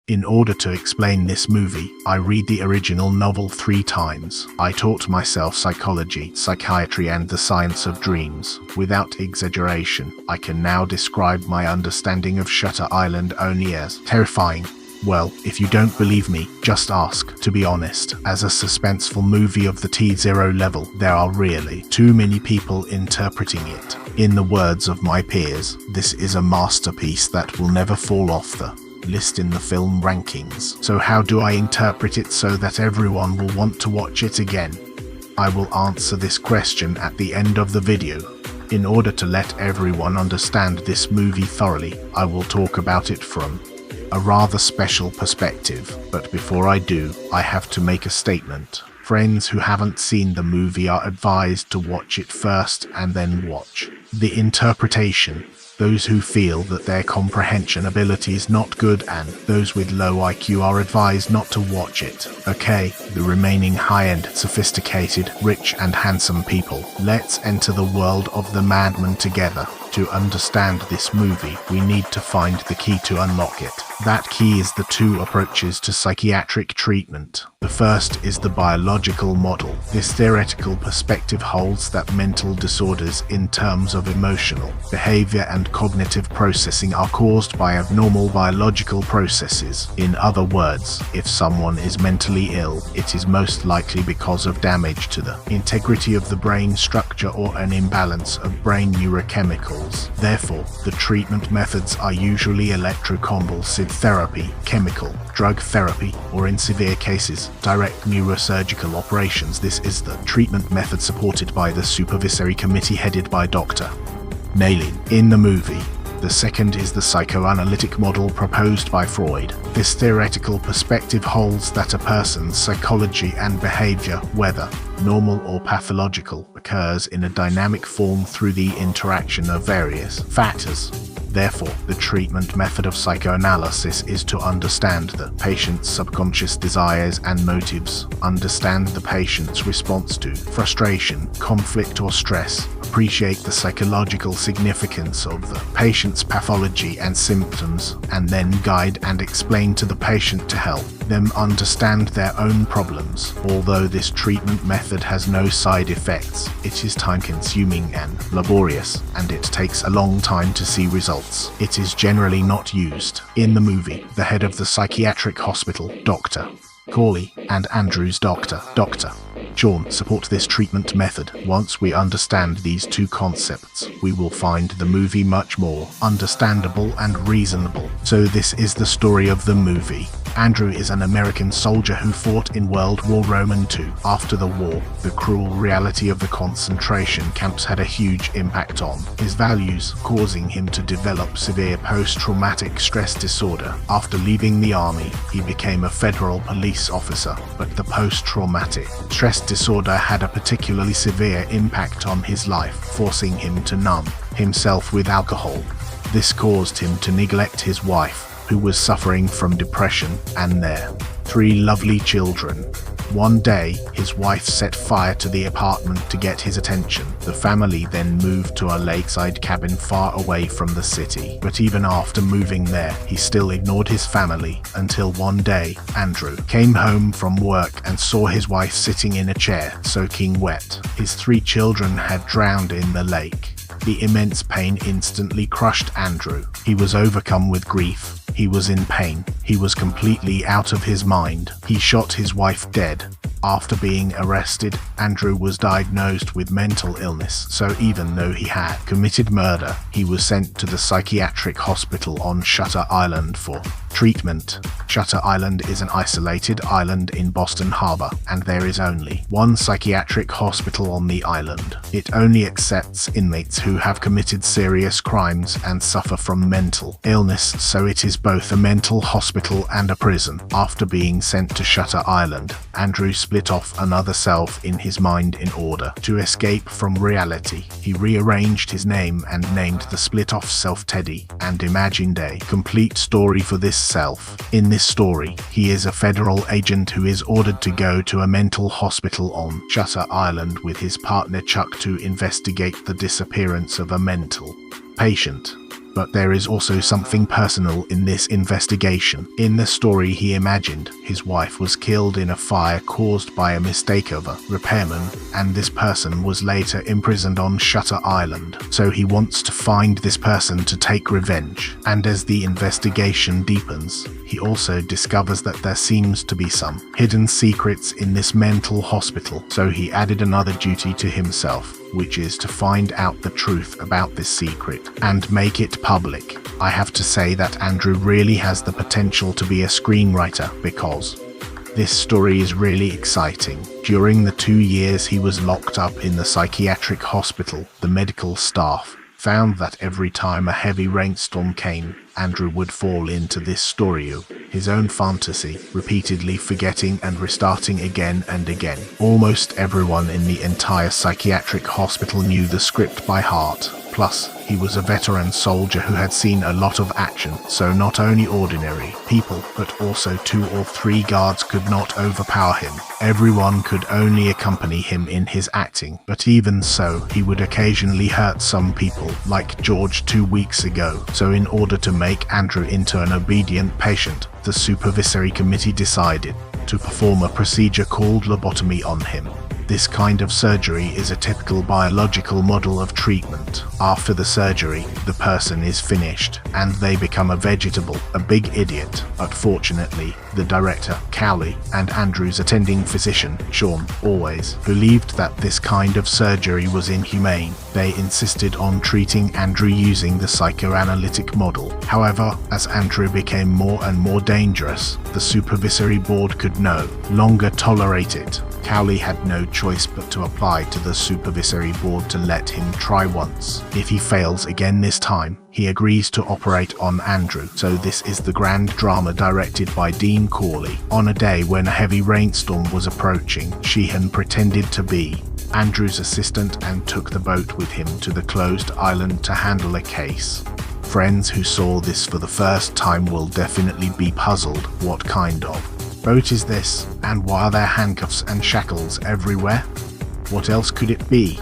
In order to explain this movie, I read the original novel 3 times. I taught myself psychology, psychiatry, and the science of dreams. Without exaggeration, I can now describe my understanding of Shutter Island only as terrifying. Well, if you don't believe me, just ask. To be honest, as a suspenseful movie of the T0 level, there are really too many people interpreting it. In the words of my peers, this is a masterpiece that will never fall off the list in the film rankings. So how do I interpret it so that everyone will want to watch it again? I will answer this question at the end of the video. In order to let everyone understand this movie thoroughly, I will talk about it from a rather special perspective. But before I do, I have to make a statement. Friends who haven't seen the movie are advised to watch it first and then watch the interpretation. Those who feel that their comprehension ability is not good and those with low IQ are advised not to watch it. Okay, the remaining high-end, sophisticated, rich and handsome people, let's enter the world of the madman together. To understand this movie, we need to find the key to unlock it. That key is the 2 approaches to psychiatric treatment. The first is the biological model. This theoretical perspective holds that mental disorders in terms of emotional, behavior and cognitive processing are caused by abnormal biological processes. In other words, if someone is mentally ill, it is most likely because of damage to the integrity of the brain structure or an imbalance of brain neurochemicals. Therefore, the treatment methods are usually electroconvulsive therapy, chemical, drug therapy, or in severe cases, direct neurosurgical operations. This is the treatment method supported by the supervisory committee headed by Dr. Nalin. In the movie, the second is the psychoanalytic model proposed by Freud. This theoretical perspective holds that a person's psychology and behavior, whether normal or pathological, occurs in a dynamic form through the interaction of various factors. Therefore, the treatment method of psychoanalysis is to understand the patient's subconscious desires and motives, understand the patient's response to frustration, conflict or stress, appreciate the psychological significance of the patient's pathology and symptoms, and then guide and explain to the patient to help them understand their own problems. Although this treatment method has no side effects, it is time-consuming and laborious, and it takes a long time to see results. It is generally not used. In the movie, the head of the psychiatric hospital, Dr. Corley, and Andrew's Dr. Sean support this treatment method. Once we understand these 2 concepts, we will find the movie much more understandable and reasonable. So this is the story of the movie. Andrew is an American soldier who fought in World War II. After the war, the cruel reality of the concentration camps had a huge impact on his values, causing him to develop severe post-traumatic stress disorder. After leaving the army, he became a federal police officer, but the post-traumatic stress disorder had a particularly severe impact on his life, forcing him to numb himself with alcohol. This caused him to neglect his wife, who was suffering from depression, and their 3 lovely children. One day, his wife set fire to the apartment to get his attention. The family then moved to a lakeside cabin far away from the city. But even after moving there, he still ignored his family, until one day, Andrew came home from work and saw his wife sitting in a chair, soaking wet. His 3 children had drowned in the lake. The immense pain instantly crushed Andrew. He was overcome with grief. He was in pain. He was completely out of his mind. He shot his wife dead. After being arrested, Andrew was diagnosed with mental illness, so even though he had committed murder, he was sent to the psychiatric hospital on Shutter Island for treatment. Shutter Island is an isolated island in Boston Harbor, and there is only one psychiatric hospital on the island. It only accepts inmates who have committed serious crimes and suffer from mental illness, so it is both a mental hospital and a prison. After being sent to Shutter Island, Andrew split off another self in his mind in order to escape from reality. He rearranged his name and named the split-off self Teddy, and imagined a complete story for this self. In this story, he is a federal agent who is ordered to go to a mental hospital on Shutter Island with his partner Chuck to investigate the disappearance of a mental patient. But there is also something personal in this investigation. In the story he imagined, his wife was killed in a fire caused by a mistake of a repairman, and this person was later imprisoned on Shutter Island. So he wants to find this person to take revenge. And as the investigation deepens, he also discovers that there seems to be some hidden secrets in this mental hospital. So he added another duty to himself, which is to find out the truth about this secret and make it public. I have to say that Andrew really has the potential to be a screenwriter, because this story is really exciting. During the 2 years he was locked up in the psychiatric hospital, the medical staff found that every time a heavy rainstorm came, Andrew would fall into this story of his own fantasy, repeatedly forgetting and restarting again and again. Almost everyone in the entire psychiatric hospital knew the script by heart. Plus, he was a veteran soldier who had seen a lot of action, so not only ordinary people, but also 2 or 3 guards could not overpower him. Everyone could only accompany him in his acting, but even so, he would occasionally hurt some people, like George 2 weeks ago. So in order to make Andrew into an obedient patient, the supervisory committee decided to perform a procedure called lobotomy on him. This kind of surgery is a typical biological model of treatment. After the surgery, the person is finished, and they become a vegetable, a big idiot. But fortunately, the director, Cowley, and Andrew's attending physician, Sean, always believed that this kind of surgery was inhumane. They insisted on treating Andrew using the psychoanalytic model. However, as Andrew became more and more dangerous, the supervisory board could no longer tolerate it. Cowley had no choice but to apply to the supervisory board to let him try once. If he fails again this time, he agrees to operate on Andrew. So this is the grand drama directed by Dean Corley. On a day when a heavy rainstorm was approaching, Sheehan pretended to be Andrew's assistant and took the boat with him to the closed island to handle a case. Friends who saw this for the first time will definitely be puzzled. What kind of boat is this, and why are there handcuffs and shackles everywhere? What else could it be?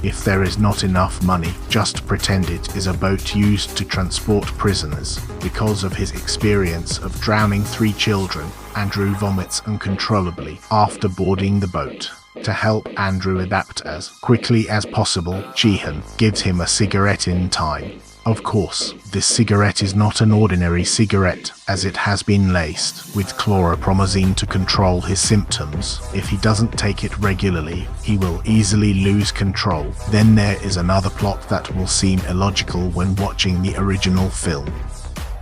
If there is not enough money, just pretend it is a boat used to transport prisoners. Because of his experience of drowning 3 children, Andrew vomits uncontrollably after boarding the boat. To help Andrew adapt as quickly as possible, Sheehan gives him a cigarette in time. Of course, this cigarette is not an ordinary cigarette, as it has been laced with chlorpromazine to control his symptoms. If he doesn't take it regularly, he will easily lose control. Then there is another plot that will seem illogical when watching the original film.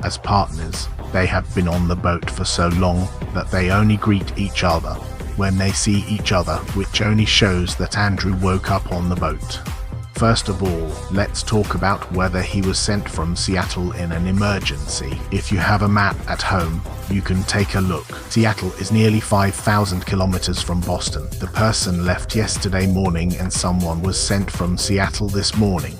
As partners, they have been on the boat for so long that they only greet each other when they see each other, which only shows that Andrew woke up on the boat. First of all, let's talk about whether he was sent from Seattle in an emergency. If you have a map at home, you can take a look. Seattle is nearly 5,000 kilometers from Boston. The person left yesterday morning and someone was sent from Seattle this morning.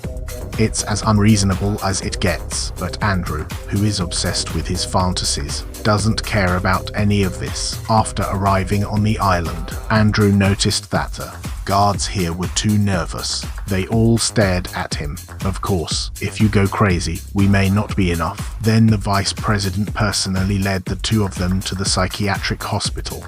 It's as unreasonable as it gets, but Andrew, who is obsessed with his fantasies, doesn't care about any of this. After arriving on the island, Andrew noticed that the guards here were too nervous. They all stared at him. Of course, if you go crazy, we may not be enough. Then the vice president personally led the 2 of them to the psychiatric hospital.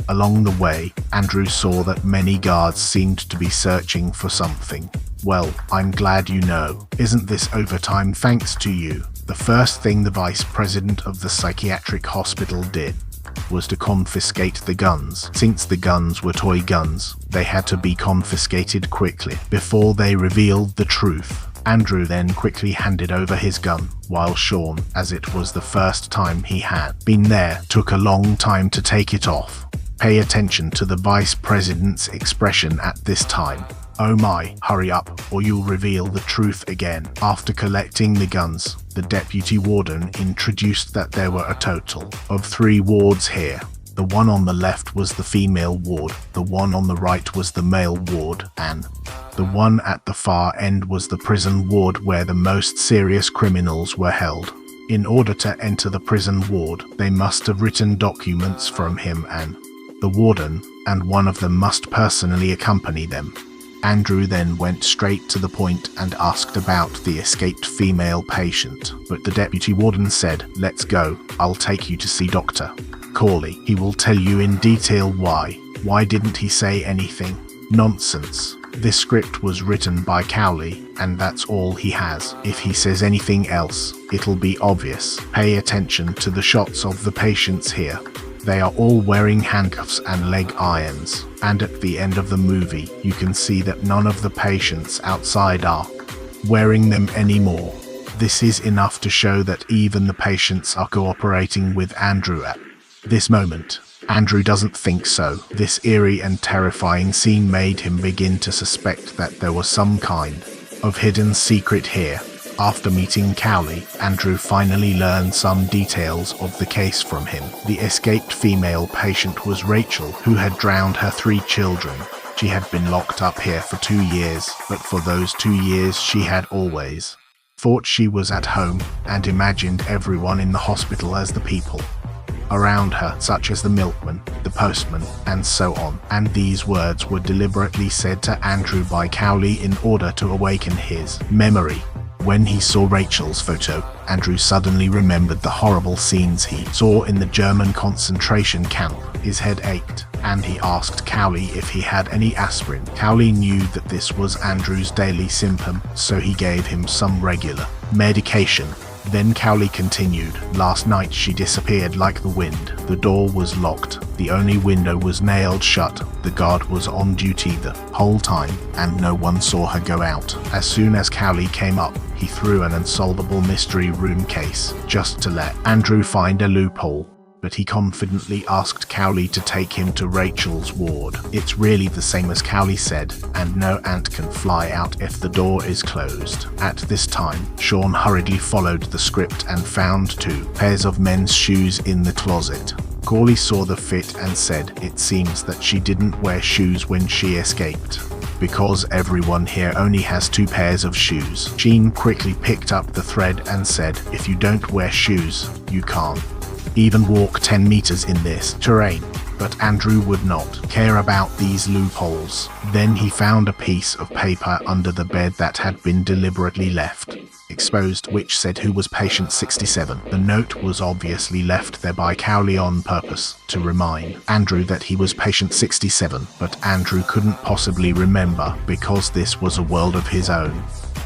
Along the way, Andrew saw that many guards seemed to be searching for something. Well, I'm glad you know. Isn't this overtime thanks to you? The first thing the vice president of the psychiatric hospital did was to confiscate the guns. Since the guns were toy guns, they had to be confiscated quickly before they revealed the truth. Andrew then quickly handed over his gun, while Sean, as it was the first time he had been there, took a long time to take it off. Pay attention to the vice president's expression at this time. Oh my, hurry up, or you'll reveal the truth again. After collecting the guns, the deputy warden introduced that there were a total of 3 wards here. The one on the left was the female ward, the one on the right was the male ward, and the one at the far end was the prison ward where the most serious criminals were held. In order to enter the prison ward, they must have written documents from him and the warden, and one of them must personally accompany them. Andrew then went straight to the point and asked about the escaped female patient, but the deputy warden said, "Let's go, I'll take you to see Dr. Corley. He will tell you in detail why. Why didn't he say anything?" Nonsense. This script was written by Cowley, and that's all he has. If he says anything else, it'll be obvious. Pay attention to the shots of the patients here. They are all wearing handcuffs and leg irons, and at the end of the movie, you can see that none of the patients outside are wearing them anymore. This is enough to show that even the patients are cooperating with Andrew at this moment. Andrew doesn't think so. This eerie and terrifying scene made him begin to suspect that there was some kind of hidden secret here. After meeting Cowley, Andrew finally learned some details of the case from him. The escaped female patient was Rachel, who had drowned her 3 children. She had been locked up here for 2 years, but for those 2 years she had always thought she was at home and imagined everyone in the hospital as the people around her, such as the milkman, the postman, and so on. And these words were deliberately said to Andrew by Cowley in order to awaken his memory. When he saw Rachel's photo, Andrew suddenly remembered the horrible scenes he saw in the German concentration camp. His head ached, and he asked Cowley if he had any aspirin. Cowley knew that this was Andrew's daily symptom, so he gave him some regular medication. Then Cowley continued, "Last night she disappeared like the wind. The door was locked. The only window was nailed shut. The guard was on duty the whole time, and no one saw her go out." As soon as Cowley came up, he threw an unsolvable mystery room case, just to let Andrew find a loophole. But he confidently asked Cowley to take him to Rachel's ward. It's really the same as Cowley said, and no ant can fly out if the door is closed. At this time, Sean hurriedly followed the script and found 2 pairs of men's shoes in the closet. Corley saw the fit and said it seems that she didn't wear shoes when she escaped, because everyone here only has 2 pairs of shoes. Sheen quickly picked up the thread and said, "If you don't wear shoes, you can't even walk 10 meters in this terrain." But Andrew would not care about these loopholes. Then he found a piece of paper under the bed that had been deliberately left exposed, which said who was patient 67. The note was obviously left there by Cowley on purpose to remind Andrew that he was patient 67, but Andrew couldn't possibly remember because this was a world of his own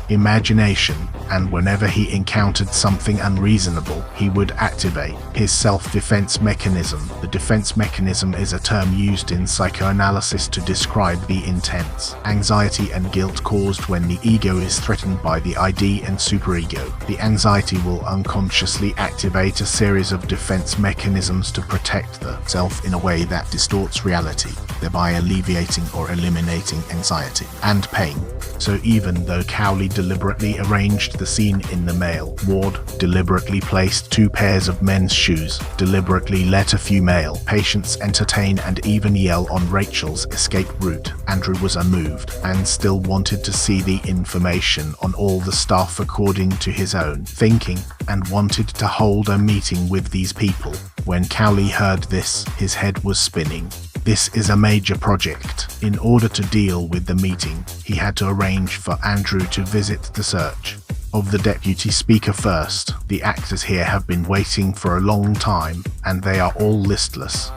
imagination, and whenever he encountered something unreasonable, he would activate his self-defense mechanism. The defense mechanism is a term used in psychoanalysis to describe the intense anxiety and guilt caused when the ego is threatened by the id and superego. The anxiety will unconsciously activate a series of defense mechanisms to protect the self in a way that distorts reality, thereby alleviating or eliminating anxiety and pain. So even though Cowley deliberately arranged the scene in the male ward, deliberately placed 2 pairs of men's shoes, deliberately let a few male patients entertain and even yell on Rachel's escape route, Andrew was unmoved and still wanted to see the information on all the staff according to his own thinking, and wanted to hold a meeting with these people. When Cowley heard this, his head was spinning. This is a major project. In order to deal with the meeting, he had to arrange for Andrew to visit the search of the deputy speaker first. The actors here have been waiting for a long time, and they are all listless,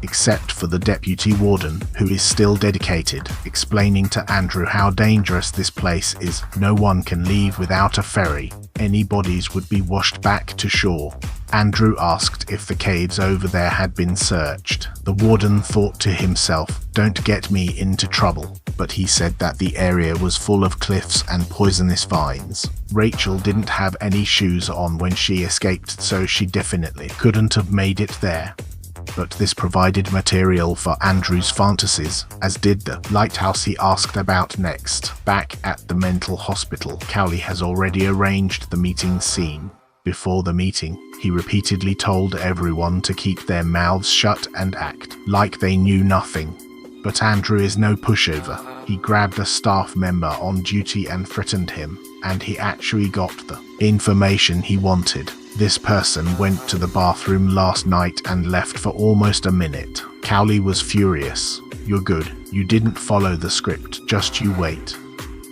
except for the deputy warden, who is still dedicated, explaining to Andrew how dangerous this place is. No one can leave without a ferry. Any bodies would be washed back to shore. Andrew asked if the caves over there had been searched. The warden thought to himself, "Don't get me into trouble," but he said that the area was full of cliffs and poisonous vines. Rachel didn't have any shoes on when she escaped, so she definitely couldn't have made it there. But this provided material for Andrew's fantasies, as did the lighthouse he asked about next. Back at the mental hospital, Cowley has already arranged the meeting scene. Before the meeting, he repeatedly told everyone to keep their mouths shut and act like they knew nothing. But Andrew is no pushover. He grabbed a staff member on duty and threatened him, and he actually got the information he wanted. This person went to the bathroom last night and left for almost a minute. Cowley was furious. you're good. You didn't follow the script, just you wait.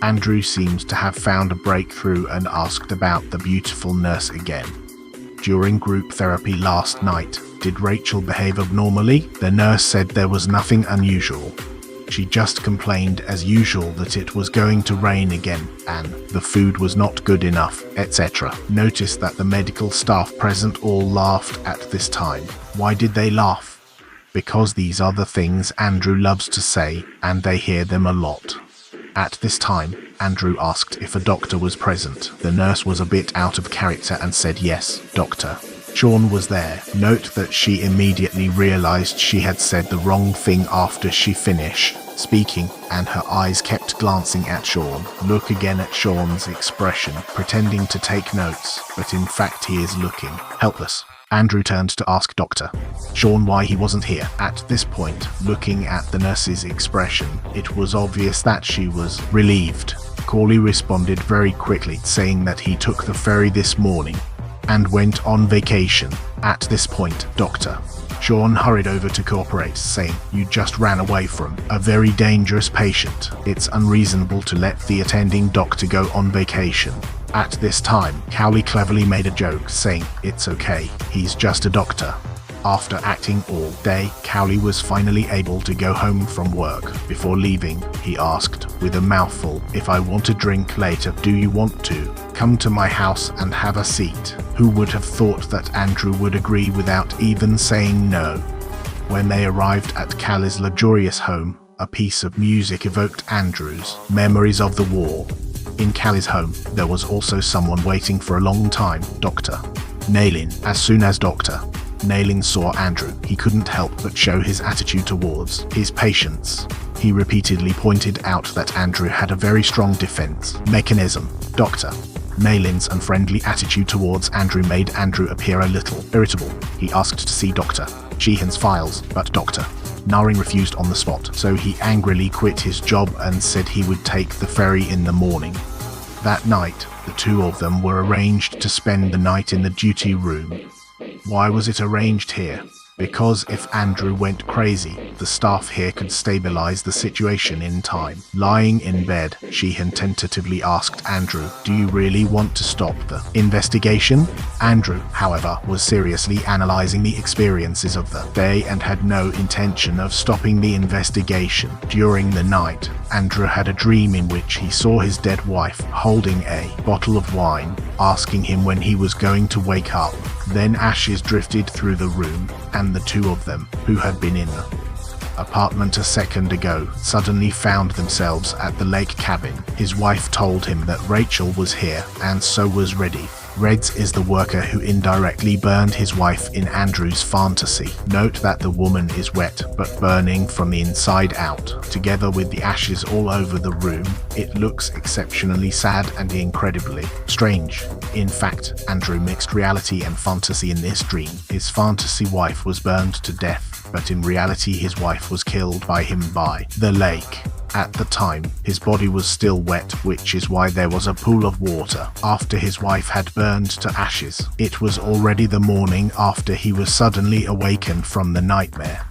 Andrew seems to have found a breakthrough and asked about the beautiful nurse again. During group therapy last night, did Rachel behave abnormally? The nurse said there was nothing unusual. She just complained as usual that it was going to rain again and the food was not good enough, etc. Notice that the medical staff present all laughed at this time. Why did they laugh? Because these are the things Andrew loves to say and they hear them a lot. At this time, Andrew asked if a doctor was present. The nurse was a bit out of character and said yes, doctor. Sean was there. Note that she immediately realized she had said the wrong thing after she finished speaking, and her eyes kept glancing at Sean. Look again at Sean's expression, pretending to take notes, but in fact he is looking helpless. Andrew turned to ask Dr. Sean why he wasn't here. At this point, looking at the nurse's expression, it was obvious that she was relieved. Corley responded very quickly, saying that he took the ferry this morning and went on vacation. At this point, Dr. Sean hurried over to cooperate, saying, "You just ran away from a very dangerous patient. It's unreasonable to let the attending doctor go on vacation." At this time, Cowley cleverly made a joke, saying, "It's okay, he's just a doctor." After acting all day, Cowley was finally able to go home from work. Before leaving, he asked, with a mouthful, "If I want a drink later, do you want to come to my house and have a seat?" Who would have thought that Andrew would agree without even saying no? When they arrived at Cowley's luxurious home, a piece of music evoked Andrew's memories of the war. In Cowley's home, there was also someone waiting for a long time, Dr. Nayland. As soon as Dr. Nayland saw Andrew, he couldn't help but show his attitude towards his patients. He repeatedly pointed out that Andrew had a very strong defense mechanism. Dr. Nayland's unfriendly attitude towards Andrew made Andrew appear a little irritable. He asked to see Dr. Sheehan's files, but Dr. Naring refused on the spot, so he angrily quit his job and said he would take the ferry in the morning. That night, the two of them were arranged to spend the night in the duty room. Why was it arranged here? Because if Andrew went crazy, the staff here could stabilize the situation in time. Lying in bed, Sheehan tentatively asked Andrew, "Do you really want to stop the investigation?" Andrew, however, was seriously analyzing the experiences of the day and had no intention of stopping the investigation. During the night, Andrew had a dream in which he saw his dead wife holding a bottle of wine, asking him when he was going to wake up. Then ashes drifted through the room, and the two of them, who had been in the apartment a second ago, suddenly found themselves at the lake cabin. His wife told him that Rachel was here, and so was Reddy. Reds is the worker who indirectly burned his wife in Andrew's fantasy. Note that the woman is wet but burning from the inside out. Together with the ashes all over the room, it looks exceptionally sad and incredibly strange. In fact, Andrew mixed reality and fantasy in this dream. His fantasy wife was burned to death, but in reality his wife was killed by him by the lake. At the time, his body was still wet, which is why there was a pool of water. After his wife had burned to ashes, it was already the morning after he was suddenly awakened from the nightmare.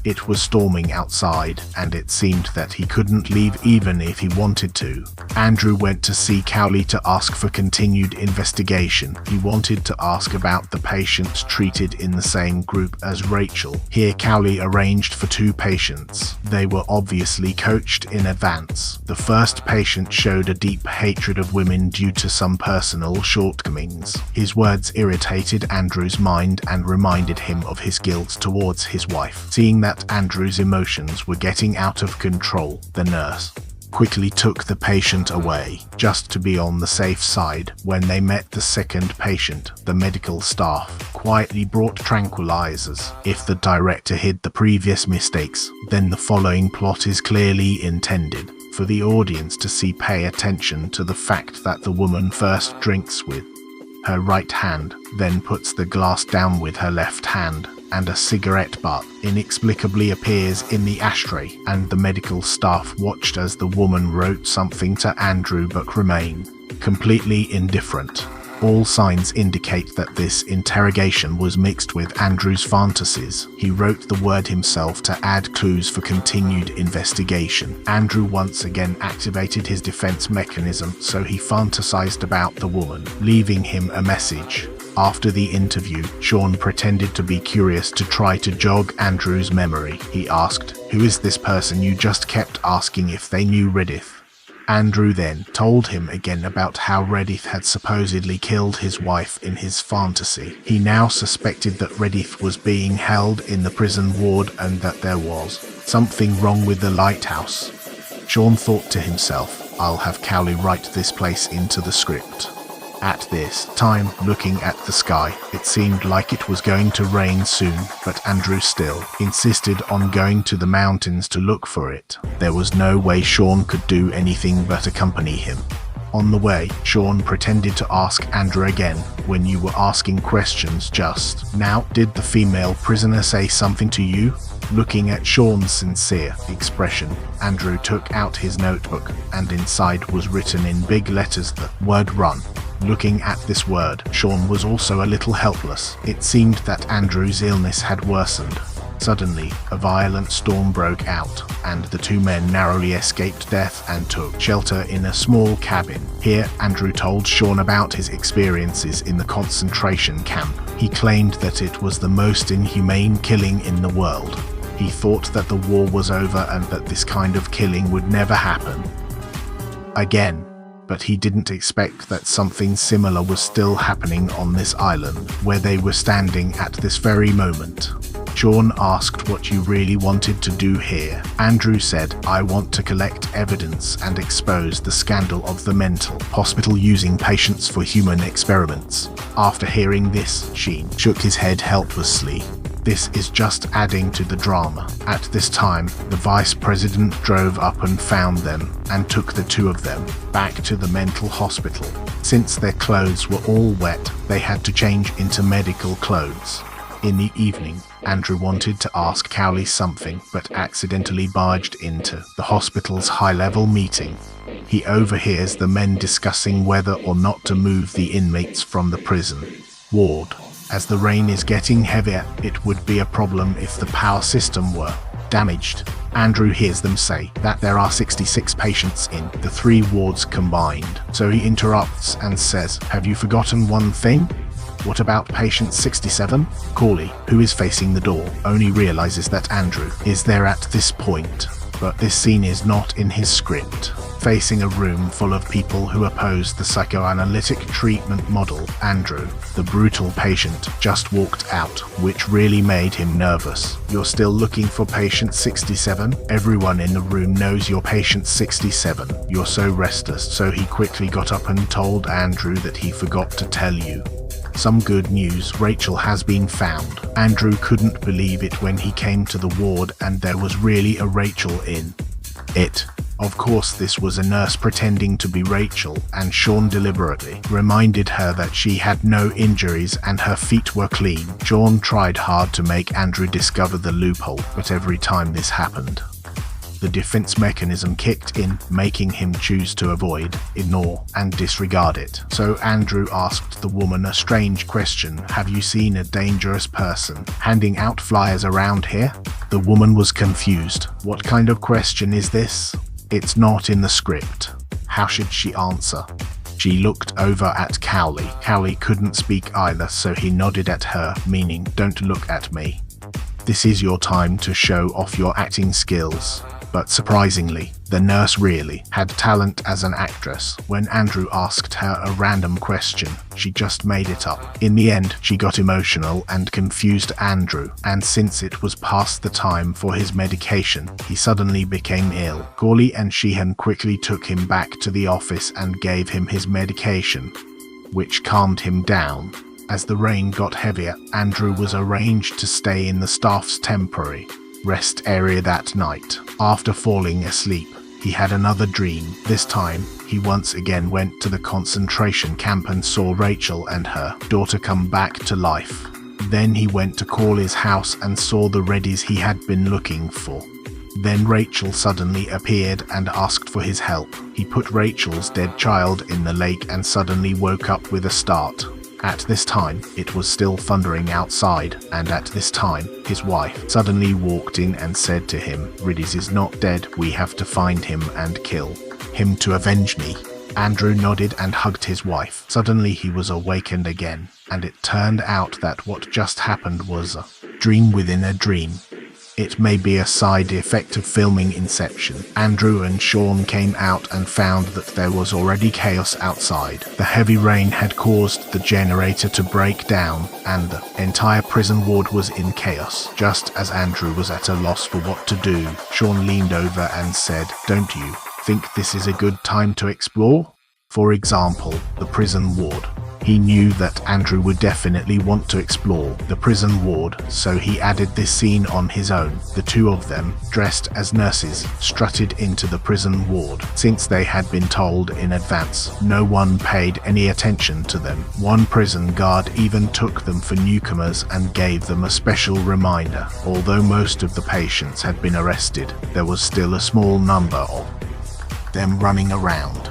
It was storming outside, and it seemed that he couldn't leave even if he wanted to. Andrew went to see Cowley to ask for continued investigation. He wanted to ask about the patients treated in the same group as Rachel. Here Cowley arranged for two patients. They were obviously coached in advance. The first patient showed a deep hatred of women due to some personal shortcomings. His words irritated Andrew's mind and reminded him of his guilt towards his wife. Seeing that Andrew's emotions were getting out of control, the nurse quickly took the patient away, just to be on the safe side. When they met the second patient, the medical staff quietly brought tranquilizers. If the director hid the previous mistakes, then the following plot is clearly intended for the audience to see. Pay attention to the fact that the woman first drinks with her right hand, then puts the glass down with her left hand, and a cigarette butt inexplicably appears in the ashtray, and the medical staff watched as the woman wrote something to Andrew but remained completely indifferent. All signs indicate that this interrogation was mixed with Andrew's fantasies. He wrote the word himself to add clues for continued investigation. Andrew once again activated his defense mechanism, so he fantasized about the woman, leaving him a message. After the interview, Sean pretended to be curious to try to jog Andrew's memory. He asked, "Who is this person you just kept asking if they knew Reddith?" Andrew then told him again about how Reddith had supposedly killed his wife in his fantasy. He now suspected that Reddith was being held in the prison ward and that there was something wrong with the lighthouse. Sean thought to himself, "I'll have Cowley write this place into the script." At this time, looking at the sky, it seemed like it was going to rain soon, but Andrew still insisted on going to the mountains to look for it. There was no way Sean could do anything but accompany him. On the way, Sean pretended to ask Andrew again, "When you were asking questions just now, did the female prisoner say something to you?" Looking at Sean's sincere expression, Andrew took out his notebook, and inside was written in big letters the word "run." Looking at this word, Sean was also a little helpless. It seemed that Andrew's illness had worsened. Suddenly, a violent storm broke out, and the two men narrowly escaped death and took shelter in a small cabin. Here, Andrew told Sean about his experiences in the concentration camp. He claimed that it was the most inhumane killing in the world. He thought that the war was over and that this kind of killing would never happen again. But he didn't expect that something similar was still happening on this island, where they were standing at this very moment. Sean asked what you really wanted to do here. Andrew said, "I want to collect evidence and expose the scandal of the mental hospital using patients for human experiments." After hearing this, Sheen shook his head helplessly. This is just adding to the drama. At this time, the vice president drove up and found them and took the two of them back to the mental hospital. Since their clothes were all wet, they had to change into medical clothes. In the evening, Andrew wanted to ask Cowley something, but accidentally barged into the hospital's high-level meeting. He overhears the men discussing whether or not to move the inmates from the prison ward. As the rain is getting heavier, it would be a problem if the power system were damaged. Andrew hears them say that there are 66 patients in the three wards combined, so he interrupts and says, "Have you forgotten one thing? What about patient 67? Cawley, who is facing the door, only realizes that Andrew is there at this point. But this scene is not in his script. Facing a room full of people who oppose the psychoanalytic treatment model, Andrew, the brutal patient, just walked out, which really made him nervous. "You're still looking for patient 67? Everyone in the room knows you're patient 67. You're so restless." So he quickly got up and told Andrew that he forgot to tell you. Some good news, Rachel has been found. Andrew couldn't believe it when he came to the ward and there was really a Rachel in it. Of course, this was a nurse pretending to be Rachel, and Sean deliberately reminded her that she had no injuries and her feet were clean. Sean tried hard to make Andrew discover the loophole, but every time this happened, the defense mechanism kicked in, making him choose to avoid, ignore, and disregard it. So Andrew asked the woman a strange question. "Have you seen a dangerous person handing out flyers around here?" The woman was confused. What kind of question is this? It's not in the script. How should she answer? She looked over at Cowley. Cowley couldn't speak either, so he nodded at her, meaning, "Don't look at me. This is your time to show off your acting skills." But surprisingly, the nurse really had talent as an actress. When Andrew asked her a random question, she just made it up. In the end, she got emotional and confused Andrew, and since it was past the time for his medication, he suddenly became ill. Cawley and Sheehan quickly took him back to the office and gave him his medication, which calmed him down. As the rain got heavier, Andrew was arranged to stay in the staff's temporary rest area that night. After falling asleep, he had another dream. This time, he once again went to the concentration camp and saw Rachel and her daughter come back to life. Then he went to Cawley's house and saw the Reddies he had been looking for. Then Rachel suddenly appeared and asked for his help. He put Rachel's dead child in the lake and suddenly woke up with a start. At this time, it was still thundering outside, and at this time, his wife suddenly walked in and said to him, "Riddies is not dead, we have to find him and kill him to avenge me." Andrew nodded and hugged his wife. Suddenly he was awakened again, and it turned out that what just happened was a dream within a dream. It may be a side effect of filming Inception. Andrew and Sean came out and found that there was already chaos outside. The heavy rain had caused the generator to break down, and the entire prison ward was in chaos. Just as Andrew was at a loss for what to do, Sean leaned over and said, "Don't you think this is a good time to explore? For example, the prison ward." He knew that Andrew would definitely want to explore the prison ward, so he added this scene on his own. The two of them, dressed as nurses, strutted into the prison ward. Since they had been told in advance, no one paid any attention to them. One prison guard even took them for newcomers and gave them a special reminder. Although most of the patients had been arrested, there was still a small number of them running around.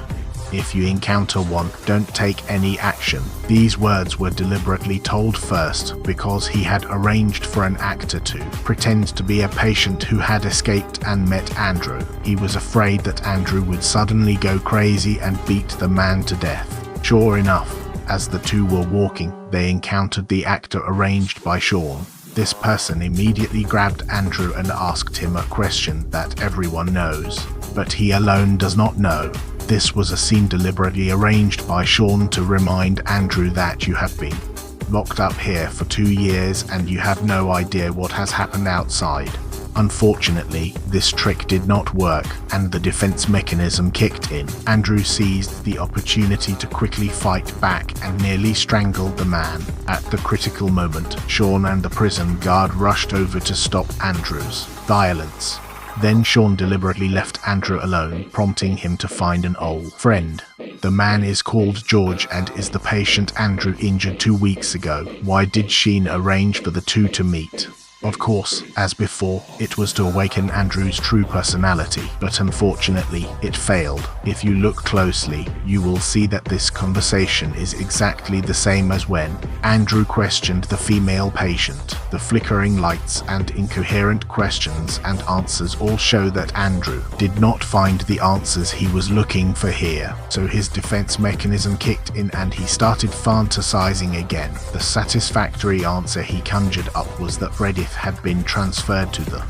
If you encounter one, don't take any action. These words were deliberately told first because he had arranged for an actor to pretend to be a patient who had escaped and met Andrew. He was afraid that Andrew would suddenly go crazy and beat the man to death. Sure enough, as the two were walking, they encountered the actor arranged by Sean. This person immediately grabbed Andrew and asked him a question that everyone knows, but he alone does not know. This was a scene deliberately arranged by Sean to remind Andrew that you have been locked up here for 2 years and you have no idea what has happened outside. Unfortunately, this trick did not work and the defense mechanism kicked in. Andrew seized the opportunity to quickly fight back and nearly strangled the man. At the critical moment, Sean and the prison guard rushed over to stop Andrew's violence. Then Sean deliberately left Andrew alone, prompting him to find an old friend. The man is called George and is the patient Andrew injured 2 weeks ago. Why did Sheen arrange for the two to meet? Of course, as before, it was to awaken Andrew's true personality, but unfortunately, it failed. If you look closely, you will see that this conversation is exactly the same as when Andrew questioned the female patient. The flickering lights and incoherent questions and answers all show that Andrew did not find the answers he was looking for here, so his defense mechanism kicked in and he started fantasizing again. The satisfactory answer he conjured up was that Reddit had been transferred to the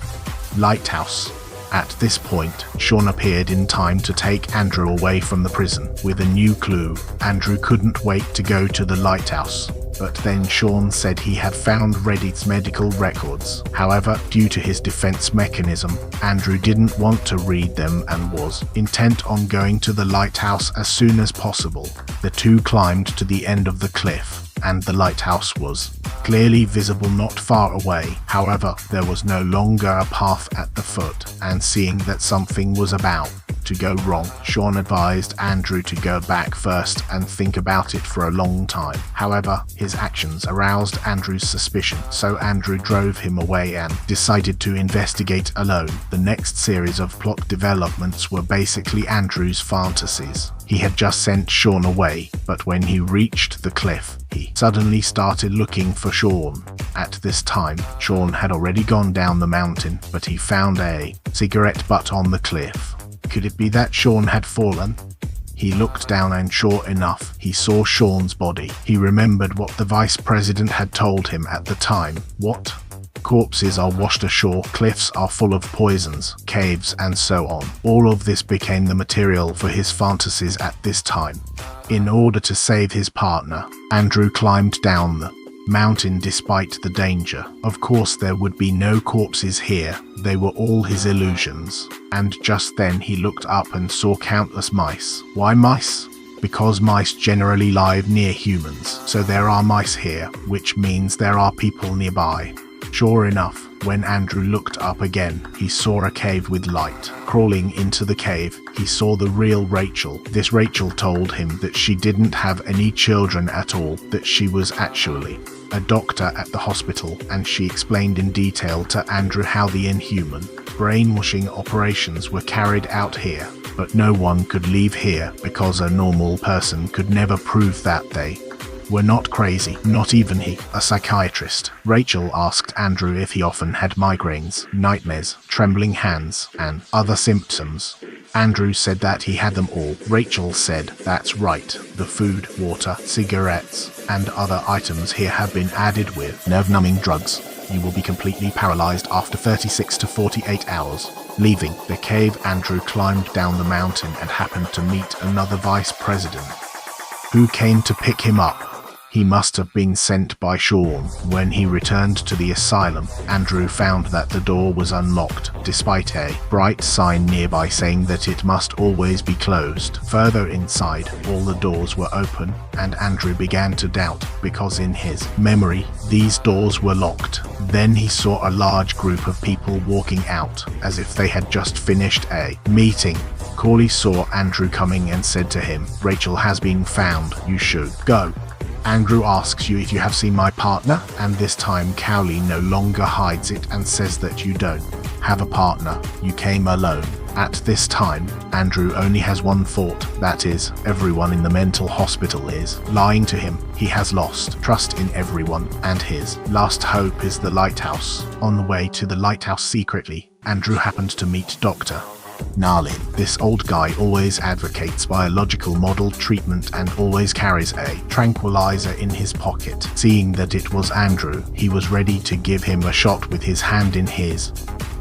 lighthouse. At this point, Sean appeared in time to take Andrew away from the prison with a new clue. Andrew couldn't wait to go to the lighthouse, but then Sean said he had found Reddit's medical records. However, due to his defense mechanism, Andrew didn't want to read them and was intent on going to the lighthouse as soon as possible. The two climbed to the end of the cliff, and the lighthouse was clearly visible not far away. However, there was no longer a path at the foot, and seeing that something was about to go wrong, Sean advised Andrew to go back first and think about it for a long time. However, his actions aroused Andrew's suspicion, so Andrew drove him away and decided to investigate alone. The next series of plot developments were basically Andrew's fantasies. He had just sent Sean away, but when he reached the cliff, he suddenly started looking for Sean. At this time, Sean had already gone down the mountain, but he found a cigarette butt on the cliff. Could it be that Sean had fallen? He looked down and sure enough, he saw Sean's body. He remembered what the vice president had told him at the time. What? Corpses are washed ashore, cliffs are full of poisons, caves, and so on. All of this became the material for his fantasies at this time. In order to save his partner, Andrew climbed down the mountain despite the danger. Of course, there would be no corpses here, they were all his illusions. And just then he looked up and saw countless mice. Why mice? Because mice generally live near humans, so there are mice here, which means there are people nearby. Sure enough, when Andrew looked up again, he saw a cave with light. Crawling into the cave, he saw the real Rachel. This Rachel told him that she didn't have any children at all, that she was actually a doctor at the hospital, and she explained in detail to Andrew how the Inhuman brainwashing operations were carried out here, but no one could leave here because a normal person could never prove that they were not crazy, not even he, a psychiatrist. Rachel asked Andrew if he often had migraines, nightmares, trembling hands, and other symptoms. Andrew said that he had them all. Rachel said, "That's right. The food, water, cigarettes, and other items here have been added with nerve-numbing drugs. You will be completely paralyzed after 36 to 48 hours." Leaving the cave, Andrew climbed down the mountain and happened to meet another vice president, who came to pick him up. He must have been sent by Sean. When he returned to the asylum, Andrew found that the door was unlocked, despite a bright sign nearby saying that it must always be closed. Further inside, all the doors were open, and Andrew began to doubt, because in his memory, these doors were locked. Then he saw a large group of people walking out, as if they had just finished a meeting. Cawley saw Andrew coming and said to him, "Rachel has been found. You should go." Andrew asks you if you have seen my partner, and this time Cawley no longer hides it and says that you don't have a partner, you came alone. At this time, Andrew only has one thought, that is, everyone in the mental hospital is lying to him. He has lost trust in everyone, and his last hope is the lighthouse. On the way to the lighthouse secretly, Andrew happened to meet Dr. Nalin. This old guy always advocates biological model treatment and always carries a tranquilizer in his pocket. Seeing that it was Andrew, he was ready to give him a shot with his hand in his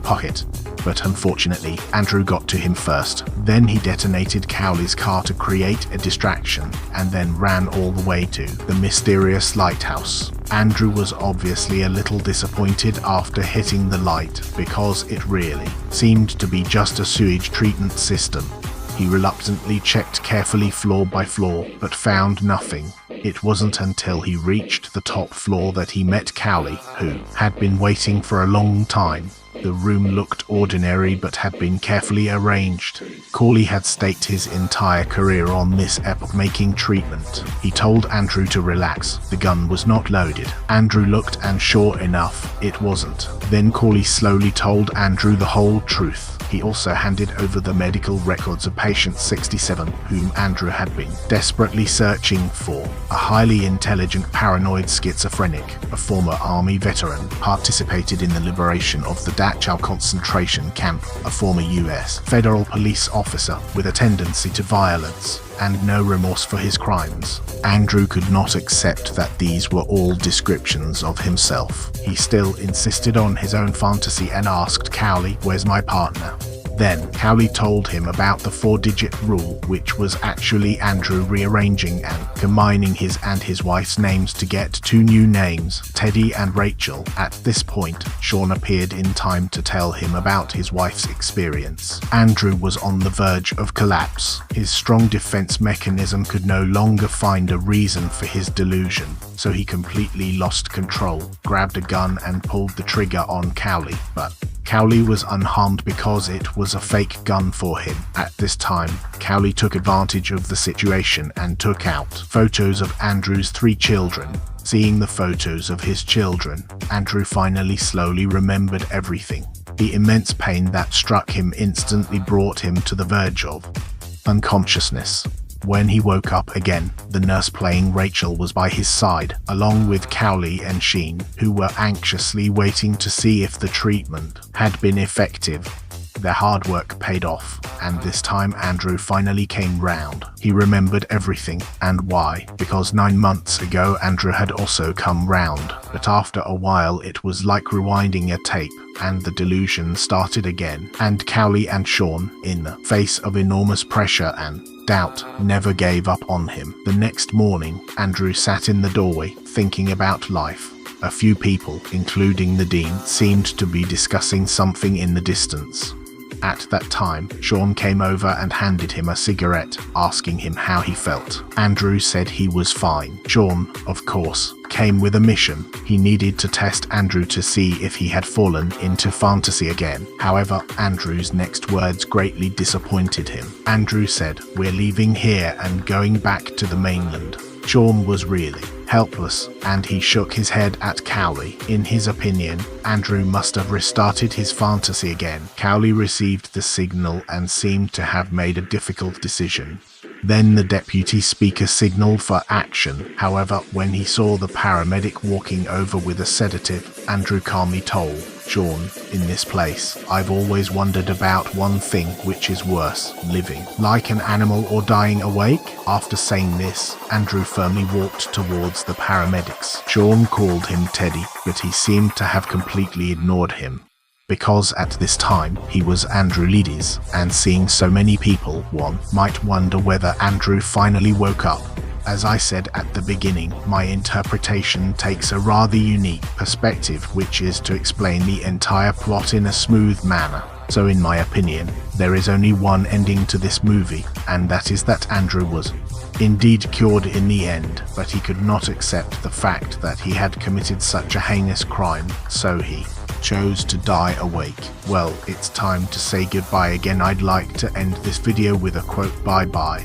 pocket. But unfortunately, Andrew got to him first. Then he detonated Cawley's car to create a distraction, and then ran all the way to the mysterious lighthouse. Andrew was obviously a little disappointed after hitting the light, because it really seemed to be just a sewage treatment system. He reluctantly checked carefully floor by floor, but found nothing. It wasn't until he reached the top floor that he met Cawley, who had been waiting for a long time. The room looked ordinary but had been carefully arranged. Cawley had staked his entire career on this epoch-making treatment. He told Andrew to relax. The gun was not loaded. Andrew looked, and sure enough, it wasn't. Then Cawley slowly told Andrew the whole truth. He also handed over the medical records of patient 67, whom Andrew had been desperately searching for. A highly intelligent paranoid schizophrenic, a former army veteran, participated in the liberation of the Dachau concentration camp, a former US federal police officer with a tendency to violence, and no remorse for his crimes. Andrew could not accept that these were all descriptions of himself. He still insisted on his own fantasy and asked Cawley, "Where's my partner?" Then Cawley told him about the 4-digit rule, which was actually Andrew rearranging and combining his and his wife's names to get 2 new names, Teddy and Rachel. At this point, Sean appeared in time to tell him about his wife's experience. Andrew was on the verge of collapse. His strong defense mechanism could no longer find a reason for his delusion, so he completely lost control, grabbed a gun and pulled the trigger on Cawley, but Cawley was unharmed because it was a fake gun for him. At this time, Cawley took advantage of the situation and took out photos of Andrew's 3 children. Seeing the photos of his children, Andrew finally slowly remembered everything. The immense pain that struck him instantly brought him to the verge of unconsciousness. When he woke up again, the nurse playing Rachel was by his side, along with Cawley and Sheen, who were anxiously waiting to see if the treatment had been effective. Their hard work paid off, and this time Andrew finally came round. He remembered everything, and why, because 9 months ago Andrew had also come round, but after a while it was like rewinding a tape, and the delusion started again, and Cawley and Sean, in the face of enormous pressure and doubt, never gave up on him. The next morning, Andrew sat in the doorway, thinking about life. A few people, including the dean, seemed to be discussing something in the distance. At that time, Sean came over and handed him a cigarette, asking him how he felt. Andrew said he was fine. Sean, of course, came with a mission. He needed to test Andrew to see if he had fallen into fantasy again. However, Andrew's next words greatly disappointed him. Andrew said, "We're leaving here and going back to the mainland." Sean was really helpless, and he shook his head at Cowley. In his opinion, Andrew must have restarted his fantasy again. Cowley received the signal and seemed to have made a difficult decision. Then the deputy speaker signaled for action. However, when he saw the paramedic walking over with a sedative, Andrew calmly told Sean, "In this place, I've always wondered about one thing, which is worse, living like an animal or dying awake." After saying this, Andrew firmly walked towards the paramedics. Sean called him Teddy, but he seemed to have completely ignored him, because at this time he was Andrew Leeds, and seeing so many people, one might wonder whether Andrew finally woke up. As I said at the beginning, my interpretation takes a rather unique perspective, which is to explain the entire plot in a smooth manner. So in my opinion, there is only one ending to this movie, and that is that Andrew was indeed cured in the end, but he could not accept the fact that he had committed such a heinous crime, so he chose to die awake. Well, it's time to say goodbye again. I'd like to end this video with a quote, "Bye bye."